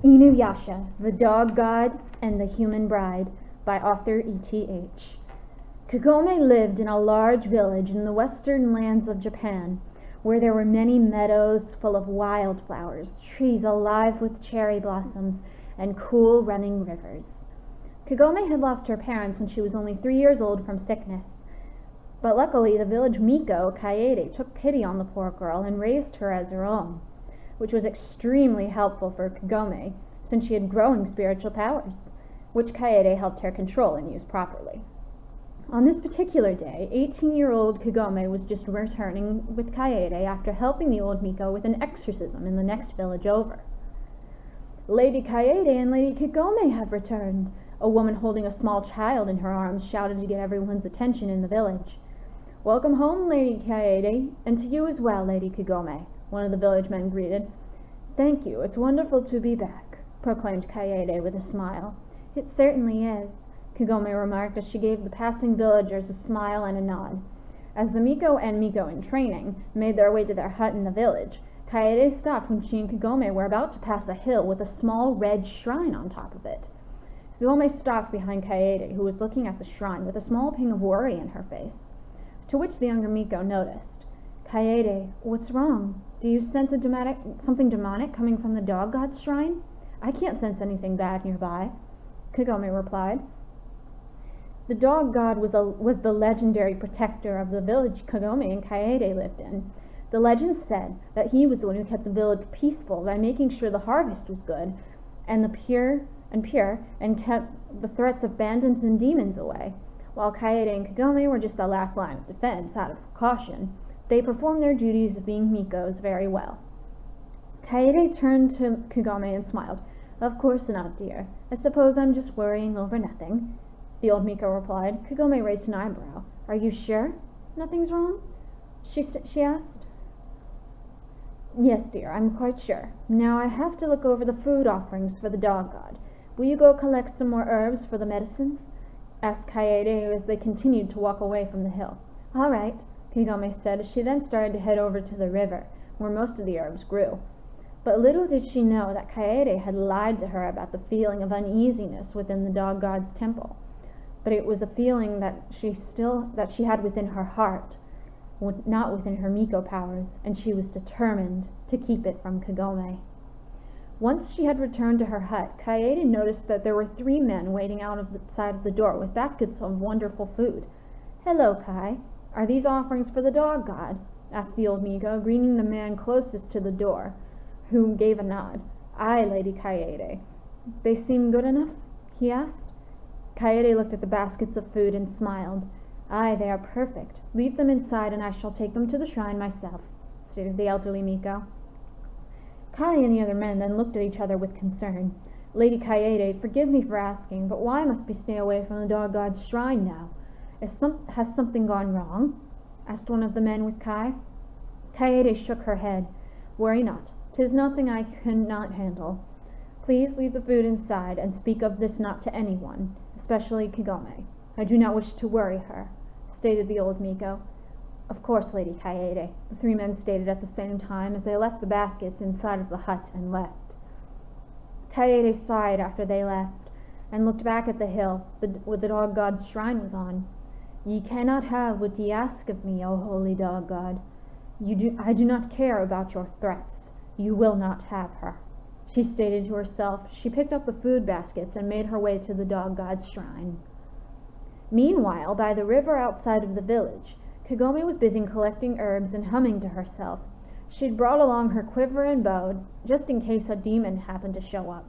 INUYASHA, The Dog God and the Human Bride, by author E.T.H. Kagome lived in a large village in the western lands of Japan, where there were many meadows full of wildflowers, trees alive with cherry blossoms, and cool running rivers. Kagome had lost her parents when she was only 3 years old from sickness, but luckily the village Miko, Kaede, took pity on the poor girl and raised her as her own, which was extremely helpful for Kagome, since she had growing spiritual powers, which Kaede helped her control and use properly. On this particular day, 18-year-old Kagome was just returning with Kaede after helping the old Miko with an exorcism in the next village over. "Lady Kaede and Lady Kagome have returned," a woman holding a small child in her arms shouted to get everyone's attention in the village. "Welcome home, Lady Kaede, and to you as well, Lady Kagome," one of the village men greeted. "Thank you, it's wonderful to be back," proclaimed Kaede with a smile. "It certainly is," Kagome remarked as she gave the passing villagers a smile and a nod. As the Miko and Miko in training made their way to their hut in the village, Kaede stopped when she and Kagome were about to pass a hill with a small red shrine on top of it. Kagome stopped behind Kaede, who was looking at the shrine with a small pang of worry in her face, to which the younger Miko noticed. "Kaede, what's wrong? Do you sense something demonic coming from the dog god's shrine?" "I can't sense anything bad nearby," Kagome replied. The dog god was the legendary protector of the village Kagome and Kaede lived in. The legend said that he was the one who kept the village peaceful by making sure the harvest was good and pure and kept the threats of bandits and demons away. While Kaede and Kagome were just the last line of defense out of precaution, they performed their duties of being Mikos very well. Kaede turned to Kagome and smiled. "Of course not, dear. I suppose I'm just worrying over nothing," the old Miko replied. Kagome raised an eyebrow. "Are you sure nothing's wrong?" she asked. "Yes, dear, I'm quite sure. Now I have to look over the food offerings for the dog god. Will you go collect some more herbs for the medicines?" asked Kaede as they continued to walk away from the hill. "All right," Kagome said as she then started to head over to the river, where most of the herbs grew. But little did she know that Kaede had lied to her about the feeling of uneasiness within the dog god's temple. But it was a feeling that she had within her heart, not within her Miko powers, and she was determined to keep it from Kagome. Once she had returned to her hut, Kaede noticed that there were 3 men waiting outside of the door with baskets of wonderful food. "Hello, Kai. Are these offerings for the dog god?" asked the old Miko, greeting the man closest to the door, who gave a nod. "Aye, Lady Kaede. They seem good enough?" he asked. Kaede looked at the baskets of food and smiled. "Aye, they are perfect. Leave them inside and I shall take them to the shrine myself," stated the elderly Miko. Kai and the other men then looked at each other with concern. "Lady Kaede, forgive me for asking, but why must we stay away from the dog god's shrine now? Has something gone wrong?" asked one of the men with Kai. Kaede shook her head. "Worry not. 'Tis nothing I cannot handle. Please leave the food inside and speak of this not to anyone, especially Kagome. I do not wish to worry her," stated the old Miko. "Of course, Lady Kaede," the 3 men stated at the same time as they left the baskets inside of the hut and left. Kaede sighed after they left and looked back at the hill where the dog god's shrine was on. "Ye cannot have what ye ask of me, O holy dog god. I do not care about your threats. You will not have her," she stated to herself. She picked up the food baskets and made her way to the dog god's shrine. Meanwhile, by the river outside of the village, Kagome was busy collecting herbs and humming to herself. She'd brought along her quiver and bow, just in case a demon happened to show up.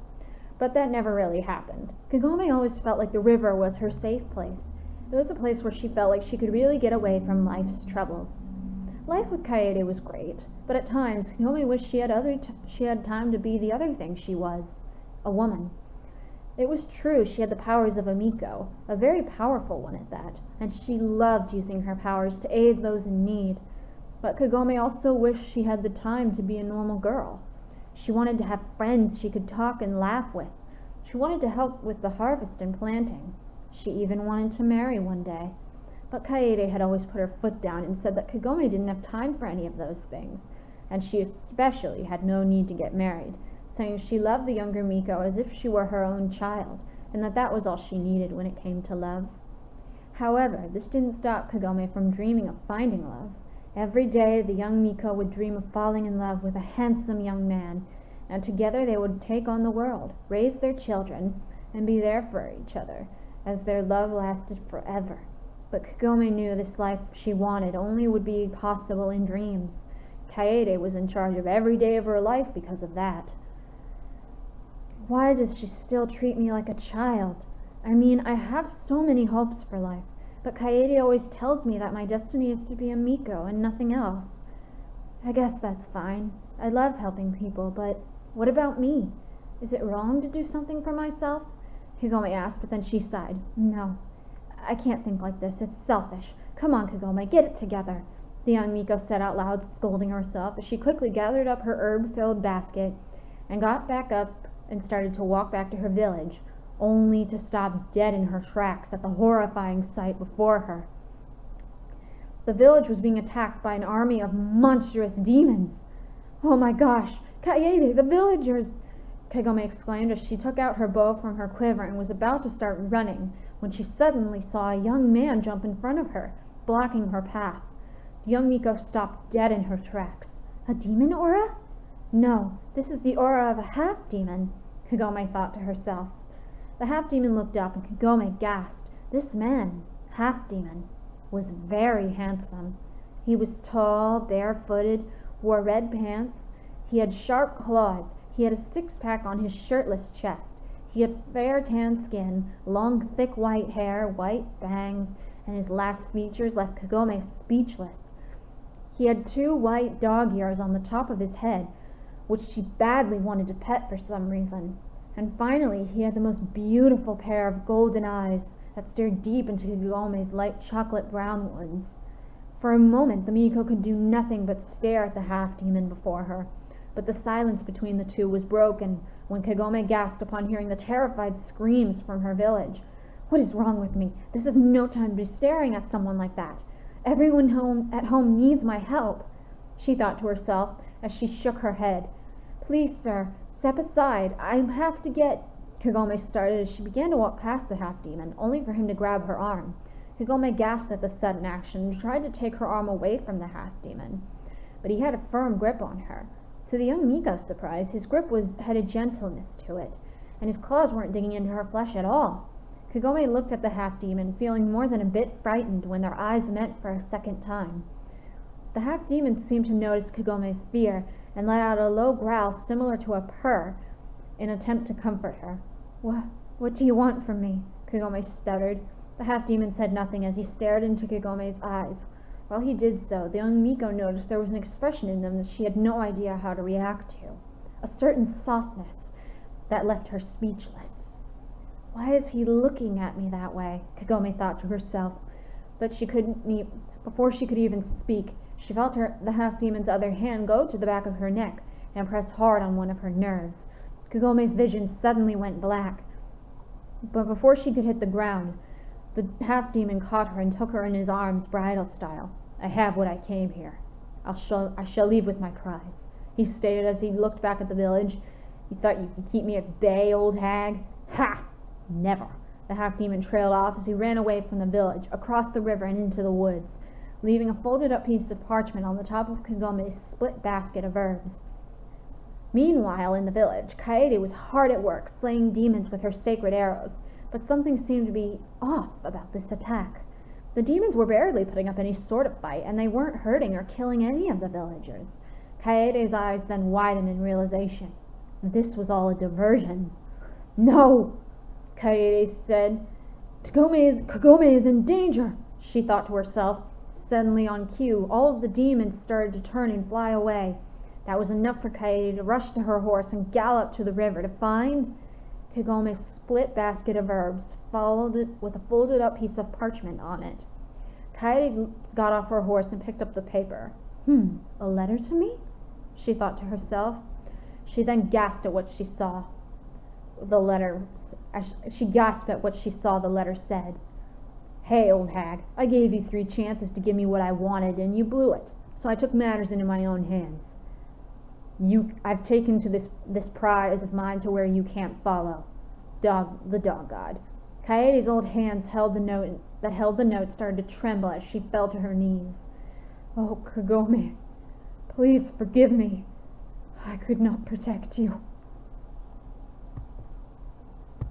But that never really happened. Kagome always felt like the river was her safe place. It was a place where she felt like she could really get away from life's troubles. Life with Kaede was great, but at times Kagome wished she had time to be the other thing she was, a woman. It was true she had the powers of a Miko, a very powerful one at that, and she loved using her powers to aid those in need. But Kagome also wished she had the time to be a normal girl. She wanted to have friends she could talk and laugh with. She wanted to help with the harvest and planting. She even wanted to marry one day. But Kaede had always put her foot down and said that Kagome didn't have time for any of those things, and she especially had no need to get married, saying she loved the younger Miko as if she were her own child, and that was all she needed when it came to love. However, this didn't stop Kagome from dreaming of finding love. Every day, the young Miko would dream of falling in love with a handsome young man, and together they would take on the world, raise their children, and be there for each other, as their love lasted forever. But Kagome knew this life she wanted only would be possible in dreams. Kaede was in charge of every day of her life because of that. Why does she still treat me like a child? I mean, I have so many hopes for life, but Kaede always tells me that my destiny is to be a Miko and nothing else. I guess that's fine. I love helping people, but what about me? Is it wrong to do something for myself? Kagome asked, but then she sighed. No, I can't think like this. It's selfish. Come on, Kagome, get it together, the young Miko said out loud, scolding herself as she quickly gathered up her herb-filled basket and got back up and started to walk back to her village, only to stop dead in her tracks at the horrifying sight before her. The village was being attacked by an army of monstrous demons. Oh my gosh, Kaede, the villagers! Kagome exclaimed as she took out her bow from her quiver and was about to start running when she suddenly saw a young man jump in front of her, blocking her path. The young Miko stopped dead in her tracks. A demon aura? No, this is the aura of a half-demon, Kagome thought to herself. The half-demon looked up and Kagome gasped. This man, half-demon, was very handsome. He was tall, barefooted, wore red pants. He had sharp claws. He had a six-pack on his shirtless chest. He had fair tan skin, long thick white hair, white bangs, and his last features left Kagome speechless. He had 2 white dog ears on the top of his head, which she badly wanted to pet for some reason. And finally, he had the most beautiful pair of golden eyes that stared deep into Kagome's light chocolate brown ones. For a moment, the Miko could do nothing but stare at the half-demon before her, but the silence between the two was broken when Kagome gasped upon hearing the terrified screams from her village. What is wrong with me? This is no time to be staring at someone like that. Everyone at home needs my help, she thought to herself as she shook her head. Please, sir, step aside. I have to get... Kagome started as she began to walk past the half-demon, only for him to grab her arm. Kagome gasped at the sudden action and tried to take her arm away from the half-demon, but he had a firm grip on her. To the young Miko's surprise, his grip had a gentleness to it, and his claws weren't digging into her flesh at all. Kagome looked at the half-demon, feeling more than a bit frightened when their eyes met for a second time. The half-demon seemed to notice Kagome's fear and let out a low growl similar to a purr in an attempt to comfort her. What do you want from me? Kagome stuttered. The half-demon said nothing as he stared into Kagome's eyes. While he did so, the young Miko noticed there was an expression in them that she had no idea how to react to. A certain softness that left her speechless. Why is he looking at me that way? Kagome thought to herself. But before she could even speak, she felt the half-demon's other hand go to the back of her neck and press hard on one of her nerves. Kagome's vision suddenly went black. But before she could hit the ground, the half-demon caught her and took her in his arms, bridal style. I have what I came here. I shall leave with my prize, he stated as he looked back at the village. You thought you could keep me at bay, old hag? Ha! Never. The half-demon trailed off as he ran away from the village, across the river and into the woods, leaving a folded-up piece of parchment on the top of Kagome's split basket of herbs. Meanwhile, in the village, Kaede was hard at work, slaying demons with her sacred arrows, but something seemed to be off about this attack. The demons were barely putting up any sort of fight, and they weren't hurting or killing any of the villagers. Kaede's eyes then widened in realization. This was all a diversion. No, Kaede said. Kagome is in danger, she thought to herself. Suddenly, on cue, all of the demons started to turn and fly away. That was enough for Kaede to rush to her horse and gallop to the river to find Kagome's split basket of herbs, followed it with a folded-up piece of parchment on it. Kaede got off her horse and picked up the paper. A letter to me? She thought to herself. She then gasped at what she saw. She gasped at what she saw the letter said. Hey, old hag, I gave you 3 chances to give me what I wanted, and you blew it, so I took matters into my own hands. I've taken to this prize of mine to where you can't follow. The dog god. Kaede's old hands that held the note started to tremble as she fell to her knees. Oh, Kagome, please forgive me. I could not protect you.